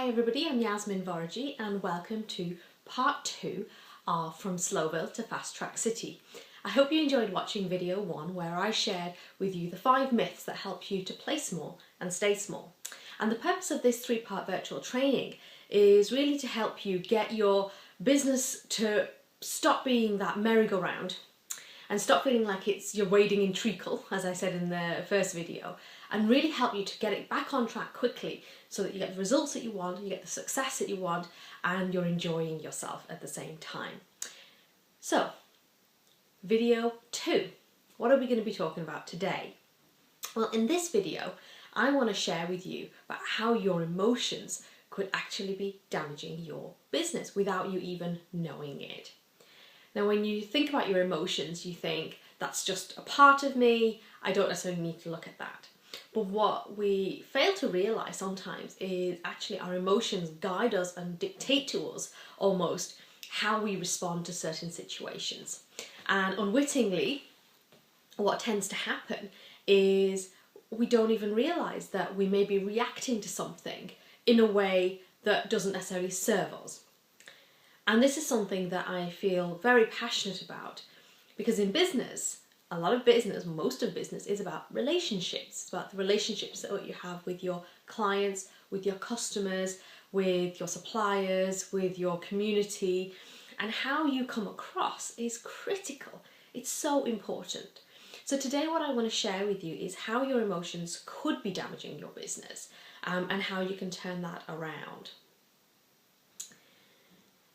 Hi everybody, I'm Yasmin Vorji and welcome to part 2 of From Slow-Ville to Fast Track City. I hope you enjoyed watching video 1 where I shared with you the 5 myths that help you to play small and stay small. And the purpose of this 3-part virtual training is really to help you get your business to stop being that merry-go-round and stop feeling like you're wading in treacle, as I said in the first video, and really help you to get it back on track quickly so that you get the results that you want, you get the success that you want, and you're enjoying yourself at the same time. So, video 2. What are we going to be talking about today? Well, in this video, I want to share with you about how your emotions could actually be damaging your business without you even knowing it. Now, when you think about your emotions, you think, that's just a part of me, I don't necessarily need to look at that. But what we fail to realise sometimes is actually our emotions guide us and dictate to us almost how we respond to certain situations. And unwittingly, what tends to happen is we don't even realise that we may be reacting to something in a way that doesn't necessarily serve us. And this is something that I feel very passionate about because in business, a lot of business, most of business is about relationships. It's about the relationships that you have with your clients, with your customers, with your suppliers, with your community, and how you come across is critical. It's so important. So today what I want to share with you is how your emotions could be damaging your business and how you can turn that around.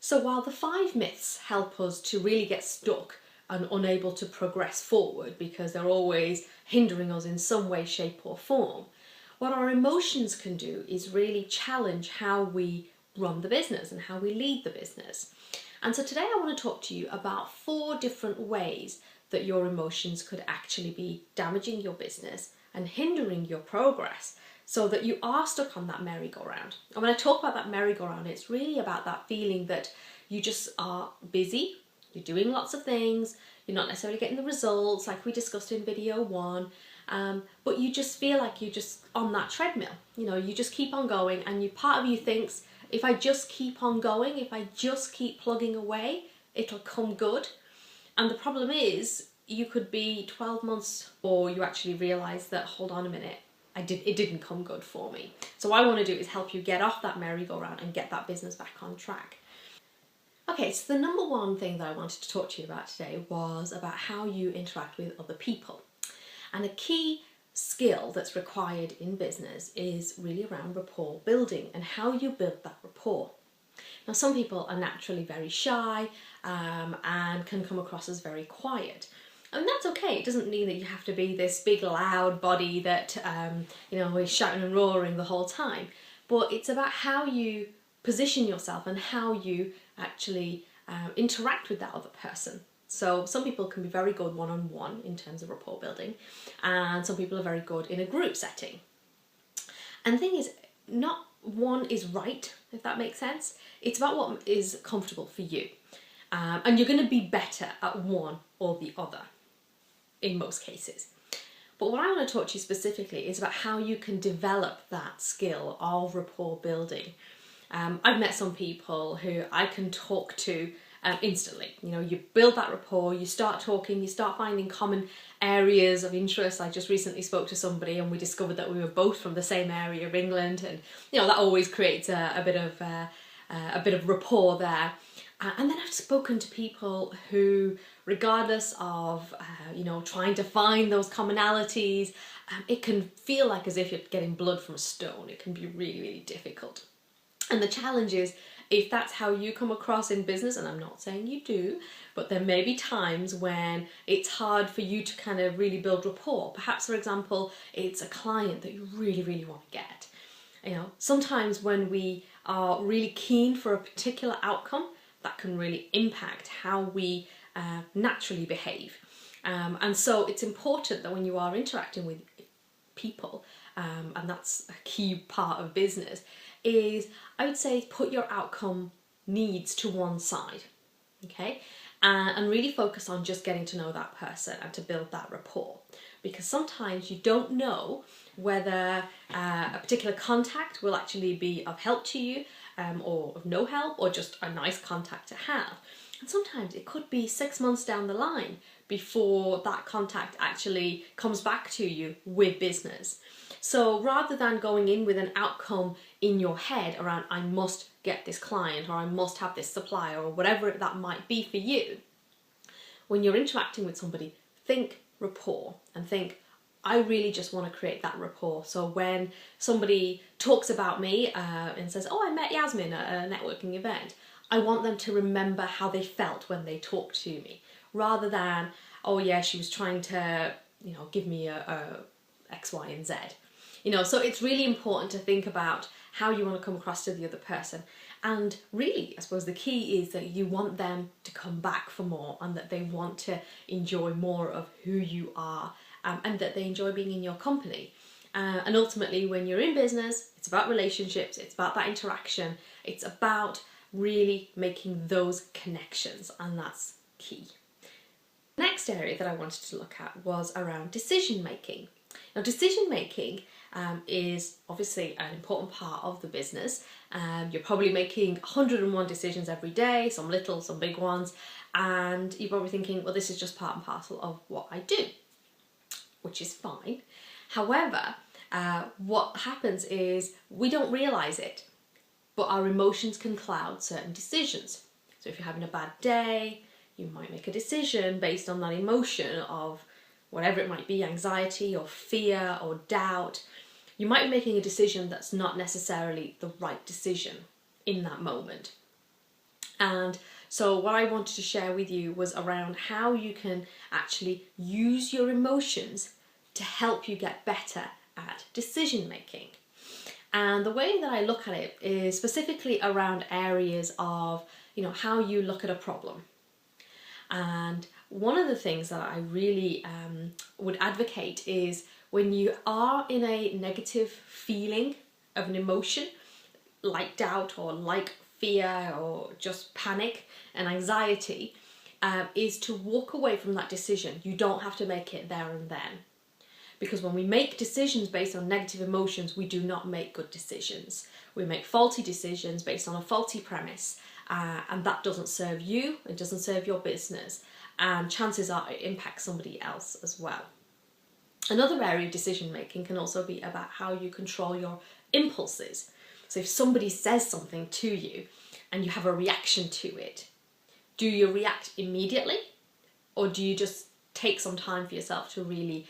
So while the 5 myths help us to really get stuck and unable to progress forward because they're always hindering us in some way, shape or form, what our emotions can do is really challenge how we run the business and how we lead the business. And so today I want to talk to you about 4 different ways that your emotions could actually be damaging your business and hindering your progress so that you are stuck on that merry-go-round. And when I talk about that merry-go-round, it's really about that feeling that you just are busy, you're doing lots of things, you're not necessarily getting the results like we discussed in video 1, but you just feel like you're just on that treadmill. You know, you just keep on going and part of you thinks, if I just keep on going, if I just keep plugging away, it'll come good. And the problem is, you could be 12 months or you actually realise that, hold on a minute, it didn't come good for me. So what I want to do is help you get off that merry-go-round and get that business back on track. Okay, so the number 1 thing that I wanted to talk to you about today was about how you interact with other people. And a key skill that's required in business is really around rapport building and how you build that rapport. Now, some people are naturally very shy and can come across as very quiet. And that's okay. It doesn't mean that you have to be this big loud body that is shouting and roaring the whole time. But it's about how you position yourself and how you actually interact with that other person. So some people can be very good one-on-one in terms of rapport building, and some people are very good in a group setting. And the thing is, not one is right, if that makes sense. It's about what is comfortable for you. And you're going to be better at one or the other in most cases. But what I want to talk to you specifically is about how you can develop that skill of rapport building. I've met some people who I can talk to instantly. You know, you build that rapport, you start talking, you start finding common areas of interest. I just recently spoke to somebody and we discovered that we were both from the same area of England, and you know that always creates a bit of rapport there. And then I've spoken to people who, regardless of trying to find those commonalities, it can feel like as if you're getting blood from a stone. It can be really, really difficult. And the challenge is, if that's how you come across in business, and I'm not saying you do, but there may be times when it's hard for you to kind of really build rapport. Perhaps, for example, it's a client that you really, really want to get. You know, sometimes when we are really keen for a particular outcome, that can really impact how we naturally behave. And so it's important that when you are interacting with people, and that's a key part of business, is I would say put your outcome needs to one side, okay? and really focus on just getting to know that person and to build that rapport. Because sometimes you don't know whether a particular contact will actually be of help to you, or of no help, or just a nice contact to have. And sometimes it could be 6 months down the line before that contact actually comes back to you with business. So rather than going in with an outcome in your head around, I must get this client, or I must have this supplier, or whatever that might be for you, when you're interacting with somebody, think rapport and think, I really just want to create that rapport. So when somebody talks about me and says, oh, I met Yasmin at a networking event, I want them to remember how they felt when they talked to me, rather than, oh yeah, she was trying to, give me a X, Y, and Z. So it's really important to think about how you want to come across to the other person. And really, I suppose the key is that you want them to come back for more, and that they want to enjoy more of who you are, and that they enjoy being in your company. And ultimately, when you're in business, it's about relationships, it's about that interaction, it's about really making those connections, and that's key. The next area that I wanted to look at was around decision making. Now, decision making is obviously an important part of the business. You're probably making 101 decisions every day, some little, some big ones, and you're probably thinking, well, this is just part and parcel of what I do, which is fine. However, what happens is we don't realise it, but our emotions can cloud certain decisions. So if you're having a bad day, you might make a decision based on that emotion of whatever it might be, anxiety or fear or doubt. You might be making a decision that's not necessarily the right decision in that moment. And so what I wanted to share with you was around how you can actually use your emotions to help you get better at decision making. And the way that I look at it is specifically around areas of, how you look at a problem. And one of the things that I really would advocate is when you are in a negative feeling of an emotion, like doubt or like fear or just panic and anxiety, is to walk away from that decision. You don't have to make it there and then. Because when we make decisions based on negative emotions, we do not make good decisions. We make faulty decisions based on a faulty premise, and that doesn't serve you, it doesn't serve your business, and chances are it impacts somebody else as well. Another area of decision making can also be about how you control your impulses. So if somebody says something to you and you have a reaction to it, do you react immediately, or do you just take some time for yourself to really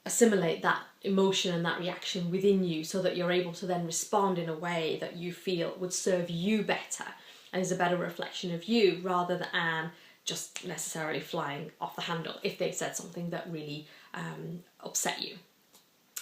assimilate that emotion and that reaction within you, so that you're able to then respond in a way that you feel would serve you better and is a better reflection of you, rather than just necessarily flying off the handle if they said something that really upset you.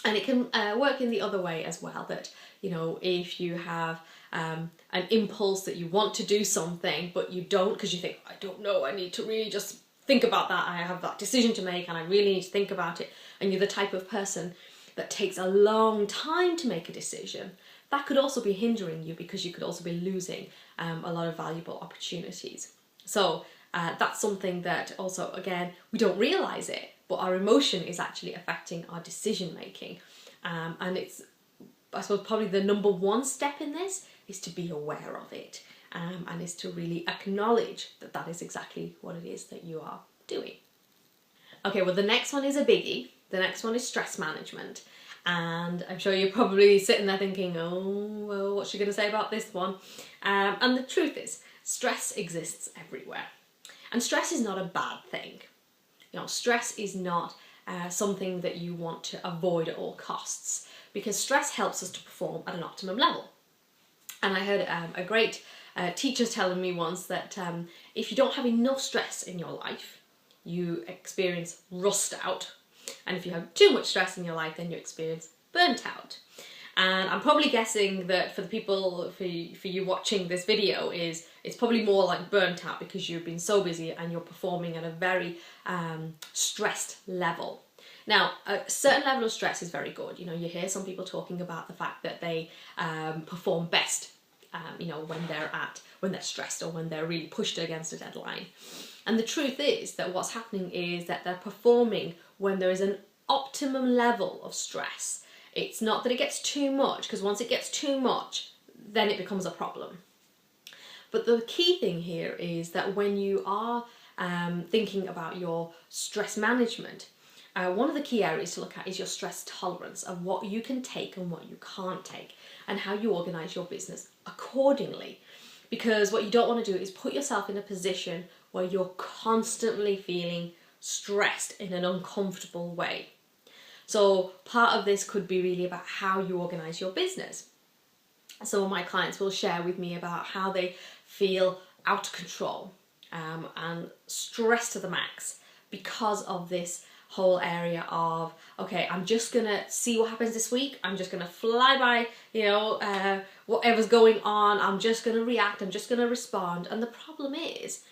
And it can work in the other way as well, that if you have an impulse that you want to do something but you don't, because you think, I don't know, I need to really just think about that, I have that decision to make and I really need to think about it, and you're the type of person that takes a long time to make a decision, that could also be hindering you, because you could also be losing a lot of valuable opportunities. So that's something that also, again, we don't realise it, but our emotion is actually affecting our decision making. And it's, I suppose, probably the number one step in this is to be aware of it, and is to really acknowledge that that is exactly what it is that you are doing. Okay, well, the next one is a biggie. The next one is stress management. And I'm sure you're probably sitting there thinking, oh, well, what's she going to say about this one? And the truth is, stress exists everywhere. And stress is not a bad thing. Stress is not something that you want to avoid at all costs, because stress helps us to perform at an optimum level. And I heard a great teacher telling me once that if you don't have enough stress in your life, you experience rust out. And if you have too much stress in your life, then you experience burnt out. And I'm probably guessing that for the people, for you watching this video, it's probably more like burnt out, because you've been so busy and you're performing at a very stressed level. Now, a certain level of stress is very good. You hear some people talking about the fact that they perform best, when they're at when they're stressed or when they're really pushed against a deadline. And the truth is that what's happening is that they're performing when there is an optimum level of stress. It's not that it gets too much, because once it gets too much, then it becomes a problem. But the key thing here is that when you are thinking about your stress management, one of the key areas to look at is your stress tolerance of what you can take and what you can't take, and how you organise your business accordingly. Because what you don't want to do is put yourself in a position where you're constantly feeling stressed in an uncomfortable way. So part of this could be really about how you organise your business. Some of my clients will share with me about how they feel out of control and stressed to the max because of this whole area of, okay, I'm just gonna see what happens this week. I'm just gonna fly by, whatever's going on. I'm just gonna react. I'm just gonna respond. And the problem is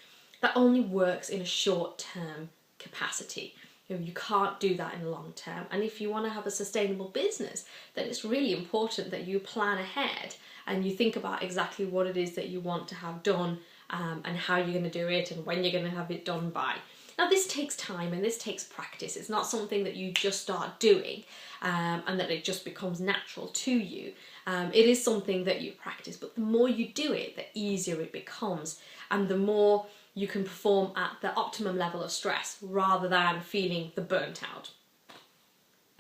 that only works in a short-term capacity. You can't do that in the long term. And if you want to have a sustainable business, then it's really important that you plan ahead and you think about exactly what it is that you want to have done, and how you're going to do it and when you're going to have it done by. Now, this takes time and this takes practice. It's not something that you just start doing and that it just becomes natural to you. It is something that you practice, but the more you do it, the easier it becomes, and the more you can perform at the optimum level of stress rather than feeling the burnt out.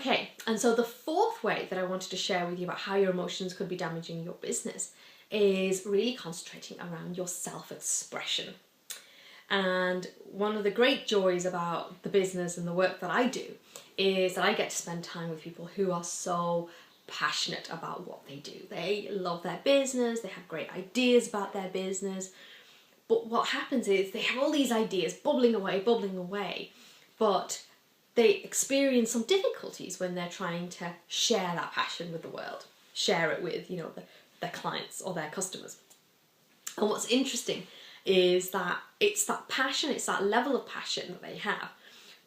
Okay, and so the fourth way that I wanted to share with you about how your emotions could be damaging your business is really concentrating around your self-expression. And one of the great joys about the business and the work that I do is that I get to spend time with people who are so passionate about what they do. They love their business, they have great ideas about their business. But what happens is they have all these ideas bubbling away, but they experience some difficulties when they're trying to share that passion with the world, share it with, their clients or their customers. And what's interesting is that it's that passion, it's that level of passion that they have,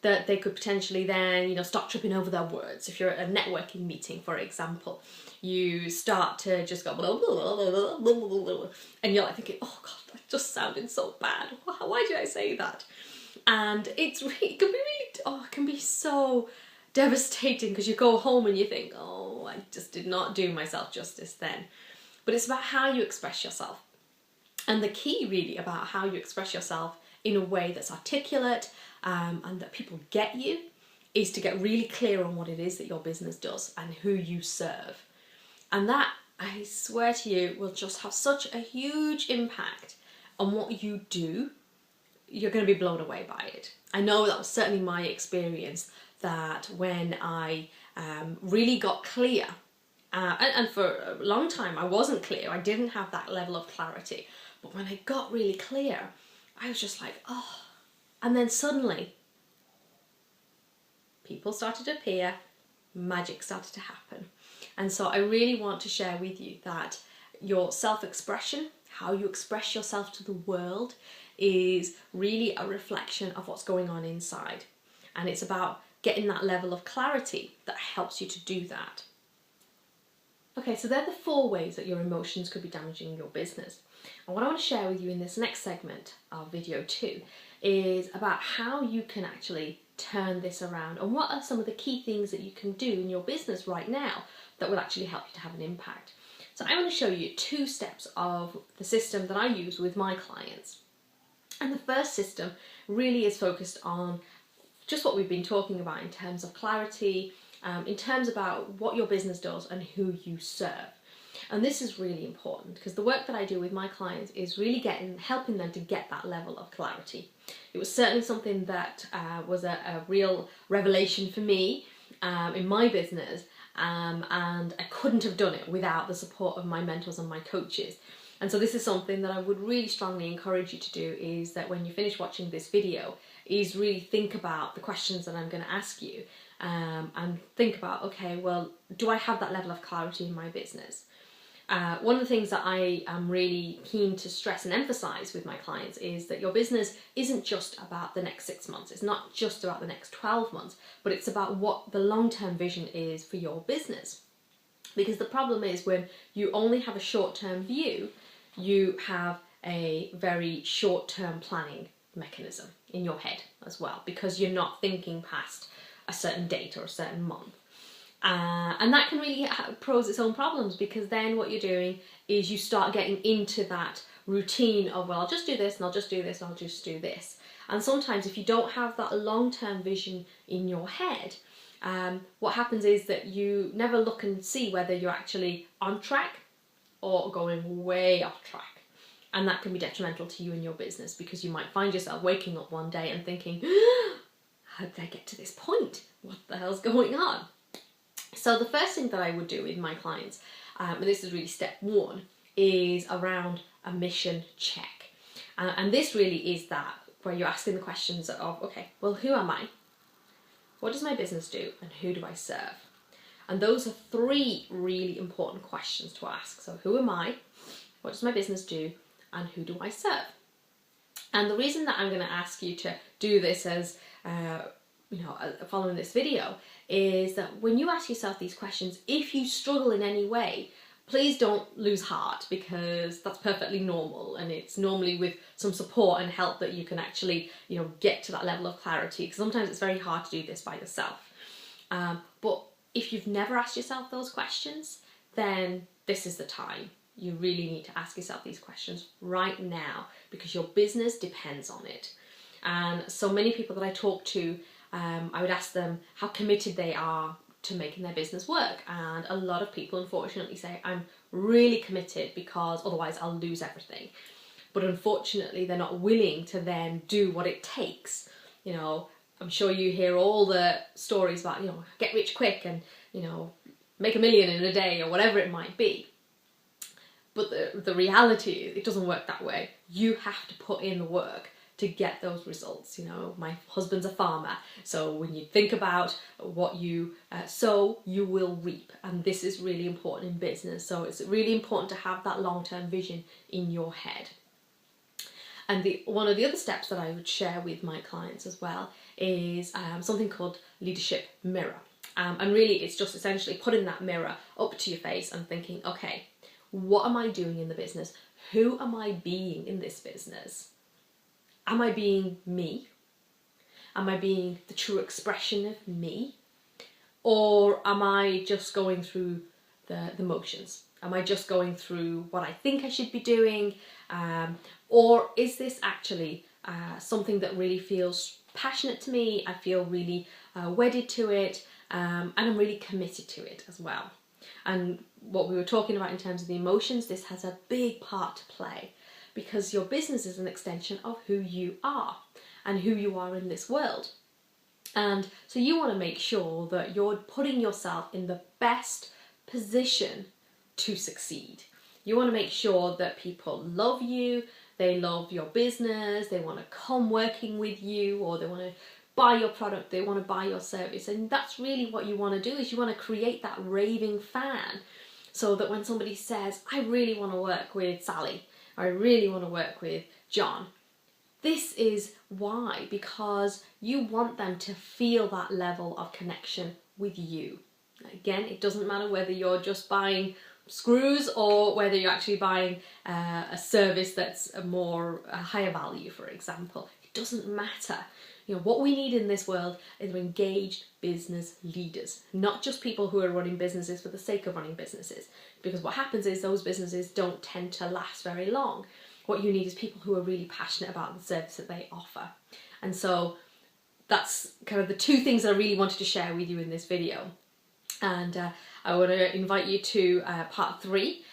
that they could potentially then, start tripping over their words. If you're at a networking meeting, for example, you start to just go blah, blah, blah, blah, blah, blah, blah, and you're like thinking, oh God, that just sounded so bad. Why did I say that? And it can be so devastating, because you go home and you think, oh, I just did not do myself justice then. But it's about how you express yourself. And the key really about how you express yourself in a way that's articulate and that people get you is to get really clear on what it is that your business does and who you serve. And that, I swear to you, will just have such a huge impact on what you do. You're going to be blown away by it. I know that was certainly my experience, that when I really got clear, and for a long time I wasn't clear, I didn't have that level of clarity, but when I got really clear, I was just like, oh, and then suddenly people started to appear, magic started to happen. And so I really want to share with you that your self-expression, how you express yourself to the world, is really a reflection of what's going on inside. And it's about getting that level of clarity that helps you to do that. Okay, so they're the 4 ways that your emotions could be damaging your business. And what I want to share with you in this next segment of video 2 is about how you can actually turn this around, and what are some of the key things that you can do in your business right now that will actually help you to have an impact. So I want to show you 2 steps of the system that I use with my clients. And the first system really is focused on just what we've been talking about in terms of clarity, in terms about what your business does and who you serve. And this is really important, because the work that I do with my clients is really helping them to get that level of clarity. It was certainly something that was a real revelation for me in my business, and I couldn't have done it without the support of my mentors and my coaches. And so this is something that I would really strongly encourage you to do, is that when you finish watching this video, is really think about the questions that I'm going to ask you, and think about, okay, well, do I have that level of clarity in my business? One of the things that I am really keen to stress and emphasize with my clients is that your business isn't just about the next 6 months. It's not just about the next 12 months, but it's about what the long-term vision is for your business. Because the problem is, when you only have a short-term view, you have a very short-term planning mechanism in your head as well, because you're not thinking past a certain date or a certain month. And that can really pose its own problems, because then what you're doing is you start getting into that routine of, well, I'll just do this and I'll just do this and I'll just do this. And sometimes if you don't have that long-term vision in your head, what happens is that you never look and see whether you're actually on track or going way off track. And that can be detrimental to you and your business, because you might find yourself waking up one day and thinking, how did I get to this point? What the hell's going on? So the first thing that I would do with my clients, and this is really step one, is around a mission check. And this really is that, where you're asking the questions of, okay, well, who am I? What does my business do? And who do I serve? And those are three really important questions to ask. So who am I? What does my business do? And who do I serve? And the reason that I'm going to ask you to do this as, following this video, is that when you ask yourself these questions, if you struggle in any way, please don't lose heart, because that's perfectly normal, and it's normally with some support and help that you can actually, get to that level of clarity, because sometimes it's very hard to do this by yourself. But if you've never asked yourself those questions, then this is the time. You really need to ask yourself these questions right now, because your business depends on it. And so many people that I talk to, I would ask them how committed they are to making their business work. And a lot of people unfortunately say, I'm really committed because otherwise I'll lose everything. But unfortunately, they're not willing to then do what it takes. I'm sure you hear all the stories about, get rich quick and, make $1 million in a day or whatever it might be. But the reality is it doesn't work that way. You have to put in the work to get those results. My husband's a farmer, so when you think about what you sow, you will reap, and this is really important in business. So it's really important to have that long-term vision in your head. And one of the other steps that I would share with my clients as well is something called leadership mirror. And really it's just essentially putting that mirror up to your face and thinking, okay, what am I doing in the business? Who am I being in this business? Am I being me? Am I being the true expression of me? Or am I just going through the motions? Am I just going through what I think I should be doing? Or is this actually something that really feels passionate to me? I feel really wedded to it, and I'm really committed to it as well. And what we were talking about in terms of the emotions, this has a big part to play, because your business is an extension of who you are and who you are in this world. And so you want to make sure that you're putting yourself in the best position to succeed. You want to make sure that people love you, they love your business, they want to come working with you, or they want to buy your product, they want to buy your service. And that's really what you want to do, is you want to create that raving fan, so that when somebody says, I really want to work with Sally, or I really want to work with John, this is why, because you want them to feel that level of connection with you. Again, it doesn't matter whether you're just buying screws or whether you're actually buying a service that's a higher value, for example. It doesn't matter. What we need in this world is engaged business leaders, not just people who are running businesses for the sake of running businesses, because what happens is those businesses don't tend to last very long. What you need is people who are really passionate about the service that they offer. And so that's kind of the two things that I really wanted to share with you in this video. And I want to invite you to part 3,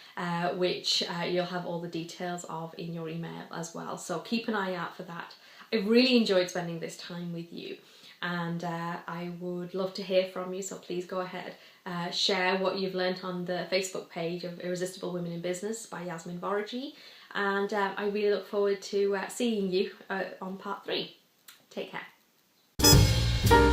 which you'll have all the details of in your email as well. So keep an eye out for that. I really enjoyed spending this time with you, and I would love to hear from you, so please go ahead, share what you've learnt on the Facebook page of Irresistible Women in Business by Yasmin Vorajee, and I really look forward to seeing you on part 3. Take care.